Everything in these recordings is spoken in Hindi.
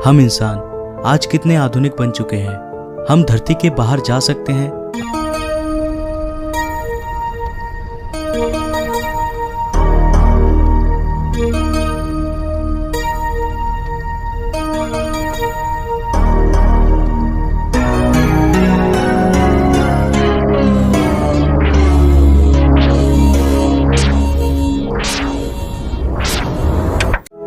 हम इंसान आज कितने आधुनिक बन चुके हैं। हम धरती के बाहर जा सकते हैं।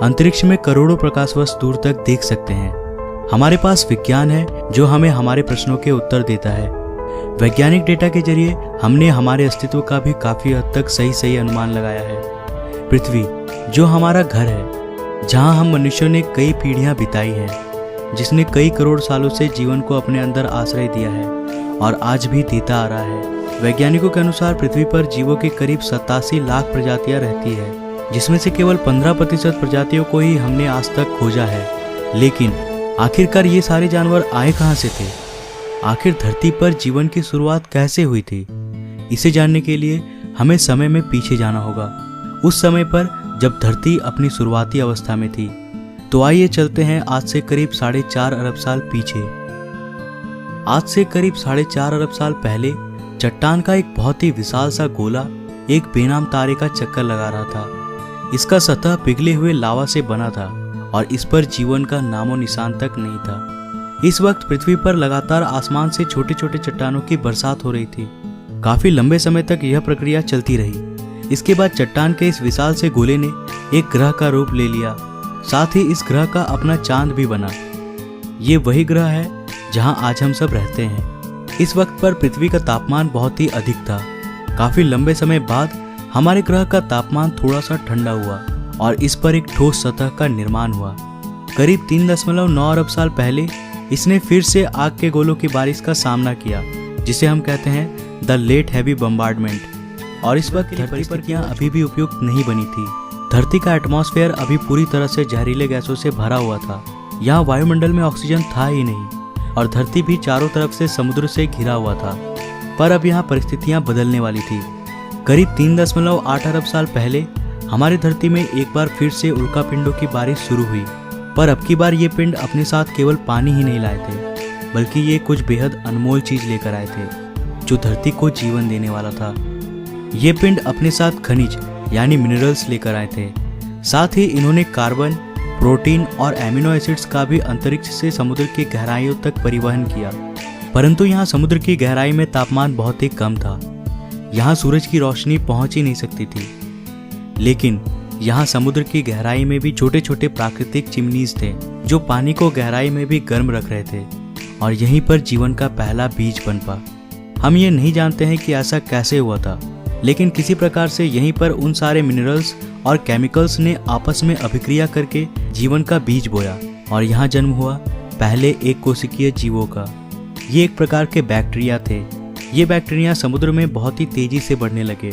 अंतरिक्ष में करोड़ों प्रकाश वर्ष दूर तक देख सकते हैं। हमारे पास विज्ञान है जो हमें हमारे प्रश्नों के उत्तर देता है। वैज्ञानिक डेटा के जरिए हमने हमारे अस्तित्व का भी काफी हद तक सही अनुमान लगाया है। पृथ्वी जो हमारा घर है, जहां हम मनुष्यों ने कई पीढ़ियां बिताई हैं, जिसने कई करोड़ सालों से जीवन को अपने अंदर आश्रय दिया है और आज भी देता आ रहा है। वैज्ञानिकों के अनुसार पृथ्वी पर जीवों की करीब 87 लाख प्रजातियां रहती है, जिसमें से केवल 15% प्रजातियों को ही हमने आज तक खोजा है। लेकिन आखिरकार ये सारे जानवर आए कहाँ से थे? आखिर धरती पर जीवन की शुरुआत कैसे हुई थी? इसे जानने के लिए हमें समय में पीछे जाना होगा, उस समय पर जब धरती अपनी शुरुआती अवस्था में थी। तो आइए चलते हैं आज से करीब 4.5 अरब साल पीछे। आज से करीब 4.5 अरब साल पहले चट्टान का एक बहुत ही विशाल सा गोला एक बेनाम तारे का चक्कर लगा रहा था। इसका सतह पिघले हुए लावा से बना था और इस पर जीवन का नामो निशान तक नहीं था। इस वक्त पृथ्वी पर लगातार आसमान से छोटे छोटे चट्टानों की बरसात हो रही थी। काफी लंबे समय तक यह प्रक्रिया चलती रही। इसके बाद चट्टान के इस विशाल से गोले ने एक ग्रह का रूप ले लिया। साथ ही इस ग्रह का अपना चांद भी बना। ये वही ग्रह है जहां आज हम सब रहते हैं। इस वक्त पर पृथ्वी का तापमान बहुत ही अधिक था। काफी लंबे समय बाद हमारे ग्रह का तापमान थोड़ा सा ठंडा हुआ और इस पर एक ठोस सतह का निर्माण हुआ। करीब 3.9 अरब साल पहले इसने फिर से आग के गोलों की बारिश का सामना किया, जिसे हम कहते हैं द लेट हैवी बम्बार्डमेंट। और इस वक्त धरती पर क्या अभी भी उपयुक्त नहीं बनी थी। धरती का एटमॉस्फेयर अभी पूरी तरह से जहरीले गैसों से भरा हुआ था। यहाँ वायुमंडल में ऑक्सीजन था ही नहीं और धरती भी चारों तरफ से समुद्र से घिरा हुआ था। पर अब यहाँ परिस्थितियाँ बदलने वाली थी। करीब 3.8 अरब साल पहले हमारी धरती में एक बार फिर से उल्कापिंडों की बारिश शुरू हुई। पर अब की बार ये पिंड अपने साथ केवल पानी ही नहीं लाए थे, बल्कि ये कुछ बेहद अनमोल चीज लेकर आए थे जो धरती को जीवन देने वाला था। ये पिंड अपने साथ खनिज यानी मिनरल्स लेकर आए थे। साथ ही इन्होंने कार्बन, प्रोटीन और एमिनो एसिड्स का भी अंतरिक्ष से समुद्र की गहराइयों तक परिवहन किया। परंतु यहाँ समुद्र की गहराई में तापमान बहुत ही कम था। यहाँ सूरज की रोशनी पहुंच ही नहीं सकती थी। लेकिन यहाँ समुद्र की गहराई में भी छोटे छोटे प्राकृतिक चिमनीज थे जो पानी को गहराई में भी गर्म रख रहे थे और यहीं पर जीवन का पहला बीज पनपा। हम ये नहीं जानते हैं कि ऐसा कैसे हुआ था, लेकिन किसी प्रकार से यहीं पर उन सारे मिनरल्स और केमिकल्स ने आपस में अभिक्रिया करके जीवन का बीज बोया और यहाँ जन्म हुआ पहले एक कोशिकीय जीवों का। ये एक प्रकार के बैक्टीरिया थे। ये बैक्टीरिया समुद्र में बहुत ही तेजी से बढ़ने लगे।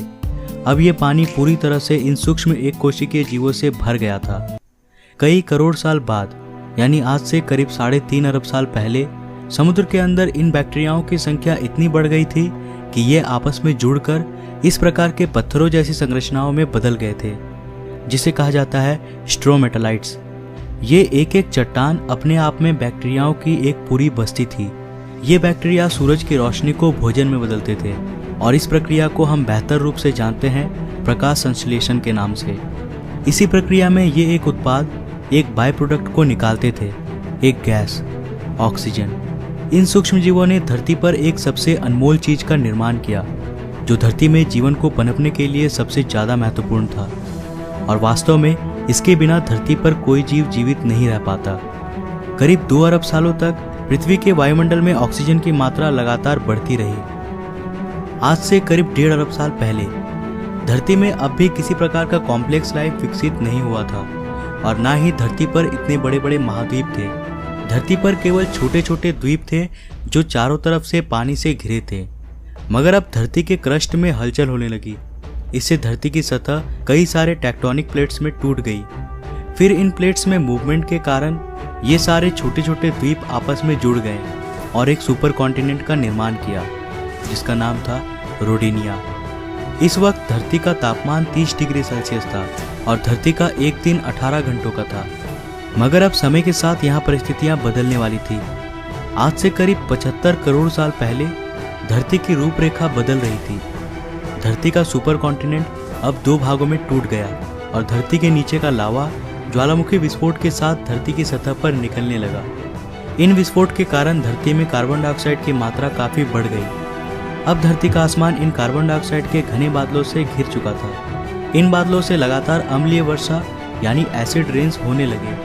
अब ये पानी पूरी तरह से इन सूक्ष्म एक कोशिकीय जीवों से भर गया था। कई करोड़ साल बाद यानी आज से करीब 3.5 अरब साल पहले समुद्र के अंदर इन बैक्टीरियाओं की संख्या इतनी बढ़ गई थी कि ये आपस में जुड़कर इस प्रकार के पत्थरों जैसी संरचनाओं में बदल गए थे, जिसे कहा जाता है स्ट्रोमेटालाइट्स। ये एक एक चट्टान अपने आप में बैक्टीरियाओं की एक पूरी बस्ती थी। ये बैक्टीरिया सूरज की रोशनी को भोजन में बदलते थे और इस प्रक्रिया को हम बेहतर रूप से जानते हैं प्रकाश संश्लेषण के नाम से। इसी प्रक्रिया में ये एक उत्पाद, एक बाय प्रोडक्ट को निकालते थे, एक गैस, ऑक्सीजन। इन सूक्ष्म जीवों ने धरती पर एक सबसे अनमोल चीज का निर्माण किया जो धरती में जीवन को पनपने के लिए सबसे ज्यादा महत्वपूर्ण था और वास्तव में इसके बिना धरती पर कोई जीव जीवित नहीं रह पाता। करीब 2 अरब सालों तक पृथ्वी के वायुमंडल में ऑक्सीजन की मात्रा लगातार बढ़ती रही। आज से करीब 1.5 अरब साल पहले धरती में अब भी किसी प्रकार का कॉम्प्लेक्स लाइफ विकसित नहीं हुआ था और ना ही धरती पर इतने बड़े बड़े महाद्वीप थे। धरती पर केवल छोटे छोटे द्वीप थे जो चारों तरफ से पानी से घिरे थे। मगर अब धरती के क्रस्ट में हलचल होने लगी। इससे धरती की सतह कई सारे टेक्टोनिक प्लेट्स में टूट गई। फिर इन प्लेट्स में मूवमेंट के कारण ये सारे छोटे छोटे द्वीप आपस में जुड़ गए और एक सुपर कॉन्टिनेंट का निर्माण किया जिसका नाम था रोडेनिया। इस वक्त धरती का तापमान 30 डिग्री सेल्सियस था और धरती का एक दिन 18 घंटों का था। मगर अब समय के साथ यहाँ परिस्थितियाँ बदलने वाली थी। आज से करीब 75 करोड़ साल पहले धरती की रूपरेखा बदल रही थी। धरती का सुपर कॉन्टिनेंट अब 2 भागों में टूट गया और धरती के नीचे का लावा ज्वालामुखी विस्फोट के साथ धरती की सतह पर निकलने लगा। इन विस्फोट के कारण धरती में कार्बन डाइऑक्साइड की मात्रा काफी बढ़ गई। अब धरती का आसमान इन कार्बन डाइऑक्साइड के घने बादलों से घिर चुका था। इन बादलों से लगातार अम्लीय वर्षा यानी एसिड रेन्स होने लगे।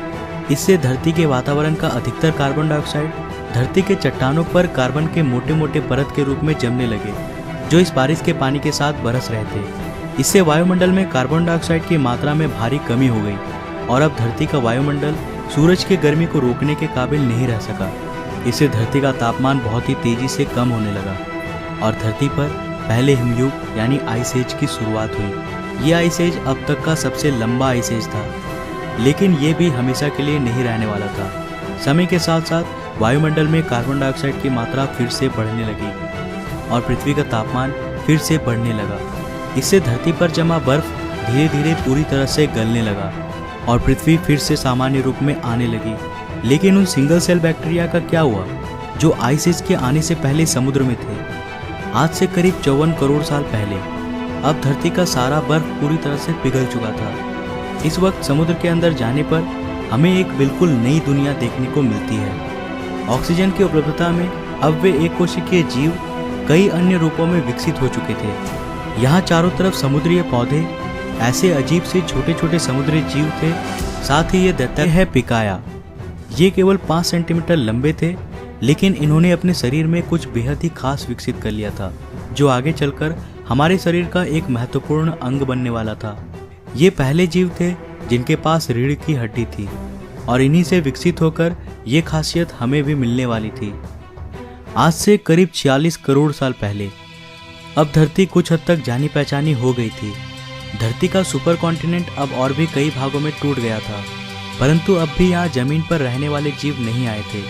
इससे धरती के वातावरण का अधिकतर कार्बन डाइऑक्साइड धरती के चट्टानों पर कार्बन के मोटे मोटे परत के रूप में जमने लगे, जो इस बारिश के पानी के साथ बरस रहे थे। इससे वायुमंडल में कार्बन डाइऑक्साइड की मात्रा में भारी कमी हो गई और अब धरती का वायुमंडल सूरज की गर्मी को रोकने के काबिल नहीं रह सका। इससे धरती का तापमान बहुत ही तेजी से कम होने लगा और धरती पर पहले हिमयुग यानी आइस एज की शुरुआत हुई। ये आइस एज अब तक का सबसे लंबा आइस एज था, लेकिन ये भी हमेशा के लिए नहीं रहने वाला था। समय के साथ साथ वायुमंडल में कार्बन डाइऑक्साइड की मात्रा फिर से बढ़ने लगी और पृथ्वी का तापमान फिर से बढ़ने लगा। इससे धरती पर जमा बर्फ धीरे धीरे पूरी तरह से गलने लगा और पृथ्वी फिर से सामान्य रूप में आने लगी। लेकिन उन सिंगल सेल बैक्टीरिया का क्या हुआ जो आइस एज के आने से पहले समुद्र में थे? आज से करीब 54 करोड़ साल पहले अब धरती का सारा बर्फ पूरी तरह से पिघल चुका था। इस वक्त समुद्र के अंदर जाने पर हमें एक बिल्कुल नई दुनिया देखने को मिलती है। ऑक्सीजन की उपलब्धता में अब वे एक कोशिकीय जीव कई अन्य रूपों में विकसित हो चुके थे। यहाँ चारों तरफ समुद्रीय पौधे, ऐसे अजीब से छोटे छोटे समुद्री जीव थे। साथ ही ये दैत्य है पिकाया। ये केवल 5 सेंटीमीटर लंबे थे, लेकिन इन्होंने अपने शरीर में कुछ बेहद ही खास विकसित कर लिया था, जो आगे चलकर हमारे शरीर का एक महत्वपूर्ण अंग बनने वाला था। ये पहले जीव थे जिनके पास रीढ़ की हड्डी थी और इन्हीं से विकसित होकर ये खासियत हमें भी मिलने वाली थी। आज से करीब 46 करोड़ साल पहले अब धरती कुछ हद तक जानी पहचानी हो गई थी। धरती का सुपर कॉन्टिनेंट अब और भी कई भागों में टूट गया था, परंतु अब भी यहाँ जमीन पर रहने वाले जीव नहीं आए थे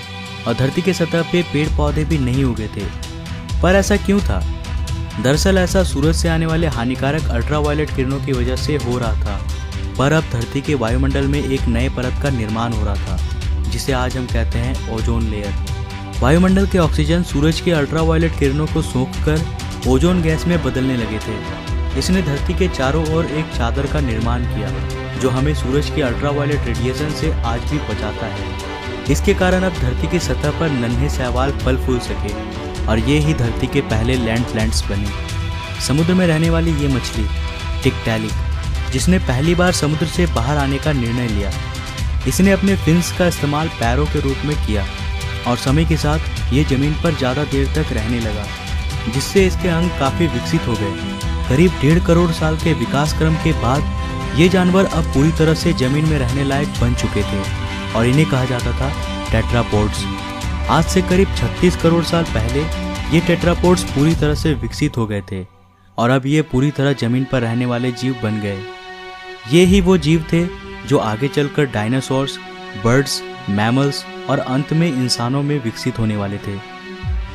और धरती के सतह पे पेड़ पौधे भी नहीं उगे थे। पर ऐसा क्यों था? दरअसल ऐसा सूरज से आने वाले हानिकारक अल्ट्रावायलेट किरणों की वजह से हो रहा था। पर अब धरती के वायुमंडल में एक नए परत का निर्माण हो रहा था, जिसे आज हम कहते हैं ओजोन लेयर। वायुमंडल के ऑक्सीजन सूरज के अल्ट्रावायलेट किरणों को सोखकर ओजोन गैस में बदलने लगे थे। इसने धरती के चारों ओर एक चादर का निर्माण किया, जो हमें सूरज के अल्ट्रावायलेट रेडिएशन से आज भी बचाता है। इसके कारण अब धरती की सतह पर नन्हे शैवाल फल फूल सके और ये ही धरती के पहले लैंड प्लांट्स बने। समुद्र में रहने वाली ये मछली टिकटैलिक, जिसने पहली बार समुद्र से बाहर आने का निर्णय लिया, इसने अपने फिन्स का इस्तेमाल पैरों के रूप में किया और समय के साथ ये जमीन पर ज़्यादा देर तक रहने लगा, जिससे इसके अंग काफ़ी विकसित हो गए। करीब 1.5 करोड़ साल के विकास क्रम के बाद ये जानवर अब पूरी तरह से जमीन में रहने लायक बन चुके थे और इन्हें कहा जाता था टेट्रापोड्स। आज से करीब 36 करोड़ साल पहले ये टेट्रापोड्स पूरी तरह से विकसित हो गए थे और अब ये पूरी तरह जमीन पर रहने वाले जीव बन गए। ये ही वो जीव थे जो आगे चलकर डायनासोर्स, बर्ड्स, मैमल्स और अंत में इंसानों में विकसित होने वाले थे।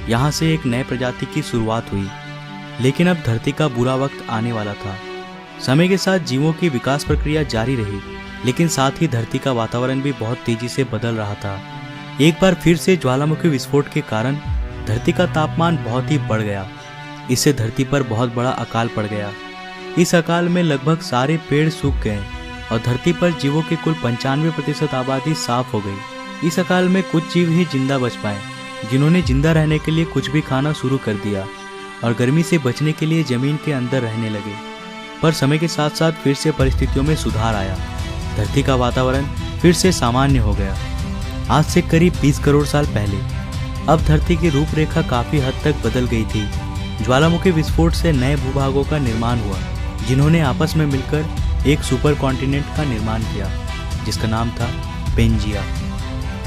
यहाँ से एक नए प्रजाति की शुरुआत हुई, लेकिन अब धरती का बुरा वक्त आने वाला था। समय के साथ जीवों की विकास प्रक्रिया जारी रही, लेकिन साथ ही धरती का वातावरण भी बहुत तेजी से बदल रहा था। एक बार फिर से ज्वालामुखी विस्फोट के कारण धरती का तापमान बहुत ही बढ़ गया। इससे धरती पर बहुत बड़ा अकाल पड़ गया। इस अकाल में लगभग सारे पेड़ सूख गए और धरती पर जीवों की कुल 95% आबादी साफ हो गई। इस अकाल में कुछ जीव ही जिंदा बच पाए, जिन्होंने जिंदा रहने के लिए कुछ भी खाना शुरू कर दिया और गर्मी से बचने के लिए जमीन के अंदर रहने लगे। पर समय के साथ साथ फिर से परिस्थितियों में सुधार आया। धरती का वातावरण फिर से सामान्य हो गया। आज से करीब 20 करोड़ साल पहले अब धरती की रूपरेखा काफी हद तक बदल गई थी। ज्वालामुखी विस्फोट से नए भूभागों का निर्माण हुआ, जिन्होंने आपस में मिलकर एक सुपर कॉन्टिनेंट का निर्माण किया, जिसका नाम था पेंजिया।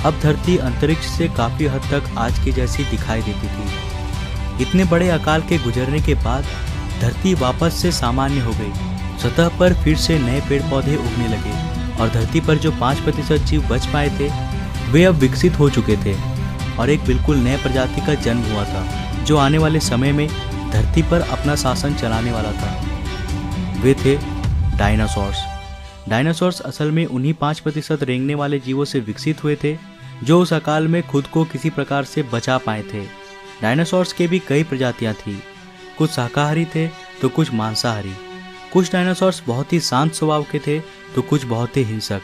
अब धरती अंतरिक्ष से काफी हद तक आज की जैसी दिखाई देती थी। इतने बड़े अकाल के गुजरने के बाद धरती वापस से सामान्य हो गई। सतह पर फिर से नए पेड़ पौधे उगने लगे और धरती पर जो 5% जीव बच पाए थे, वे अब विकसित हो चुके थे और एक बिल्कुल नए प्रजाति का जन्म हुआ था, जो आने वाले समय में धरती पर अपना शासन चलाने वाला था। वे थे डायनासोर्स। डायनासोर्स असल में उन्हीं 5% रेंगने वाले जीवों से विकसित हुए थे जो उस अकाल में खुद को किसी प्रकार से बचा पाए थे। डायनासोर्स के भी कई प्रजातियां थी, कुछ शाकाहारी थे तो कुछ मांसाहारी। कुछ डायनासोर्स बहुत ही शांत स्वभाव के थे तो कुछ बहुत ही हिंसक।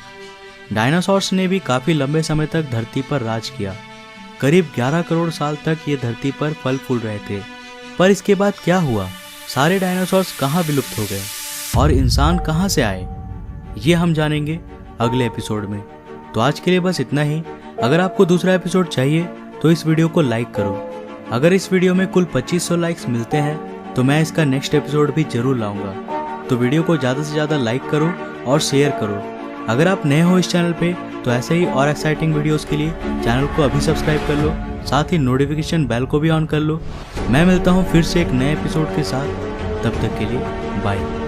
डायनासोर्स ने भी काफी लंबे समय तक धरती पर राज किया। करीब 11 करोड़ साल तक ये धरती पर फल फूल रहे थे। पर इसके बाद क्या हुआ? सारे डायनासोर्स कहाँ विलुप्त हो गए और इंसान कहाँ से आए? ये हम जानेंगे अगले एपिसोड में। तो आज के लिए बस इतना ही। अगर आपको दूसरा एपिसोड चाहिए तो इस वीडियो को लाइक करो। अगर इस वीडियो में कुल 2500 लाइक्स मिलते हैं तो मैं इसका नेक्स्ट एपिसोड भी जरूर लाऊंगा। तो वीडियो को ज़्यादा से ज़्यादा लाइक करो और शेयर करो। अगर आप नए हो इस चैनल पे तो ऐसे ही और एक्साइटिंग वीडियोस के लिए चैनल को अभी सब्सक्राइब कर लो, साथ ही नोटिफिकेशन बेल को भी ऑन कर लो। मैं मिलता हूँ फिर से एक नए एपिसोड के साथ। तब तक के लिए बाय।